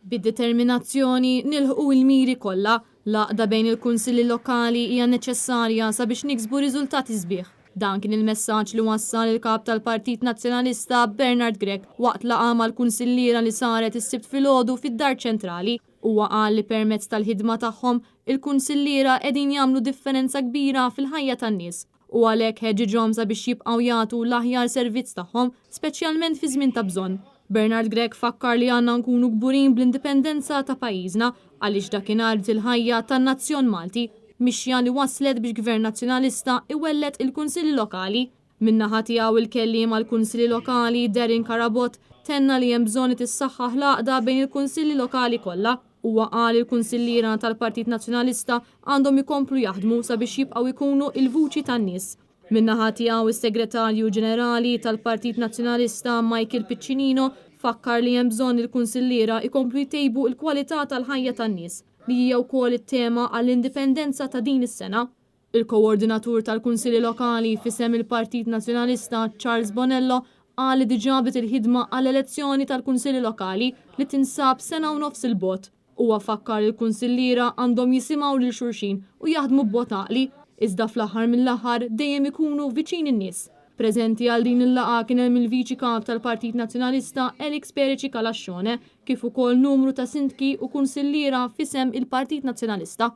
Bid-determinazzjoni nilħqu il-miri kollha, l-għaqda bejn il-kunsilli lokali hija neċessarja sabiex niksbu riżultati sbieħ. Dan kien il-messaġġ li wassal il-kap tal-Partit Nazzjonalista Bernard Grech waqt laqgħa mal-kunsilliera li saret is-Sibt filgħodu fid-Dar Ċentrali. Huwa qal li permezz tal-ħidma tagħhom il-kunsilliera qegħdin jagħmlu differenza kbira fil-ħajja tan-nies. U għalhekk ħeġġiġhom sabiex jibqgħu jagħtu l-aħjar servizz tagħhom, speċjalment fi żmien ta' bżonn. Bernard Grech fakkar li għandna nkunu kburin bl-indipendenza ta' pajjiżna għaliex dakinhar il-ħajja tan-nazzjon Malti mixja li waslet biex Gvern Nazzjonalista iwellet il-Kunsilli Lokali. Min-naħa tiegħu il-kelliem għall-Kunsilli Lokali Derin Karabot tenna li hemm bżonn tissaħħaħ l-għaqda bejn il-Kunsilli Lokali kollha. Huwa qal il-Kunsilliera tal-Partit Nazzjonalista għandhom ikomplu jaħdmu sabiex jibqgħu jkunu il-vuċi tan-nies. Min-naħa tiegħu is-Segretarju Ġenerali tal-Partit Nazzjonalista Michael Piccinino fakkar li hemm bżonn il-kunsilliera ikomplu jtejbu l-kwalità tal-ħajja tan-nies li hija wkoll it-tema għall-indipendenza ta' din is-sena. Il-koordinatur tal-Kunsilli Lokali fisem il-Partit Nazzjonalista Charles Bonello qal li diġà bdiet il-ħidma għall-elezzjoni tal-Kunsilli Lokali li tinsab sena u nofs il-bogħod. Huwa fakkar il-kunsilliera għandhom jisimgħu lil xulxin u jaħdmu b'mod għaqli, iżda fl-aħħar mill-aħħar dejjem ikunu viċin in-nies. Preżenti għal din il-laqgħa kien hemm il-Viċi Kap tal-Partit Nazzjonalista Elix Perici Kalascione kif ukoll numru ta' sindki u kunsilliera fisem il-Partit Nazzjonalista.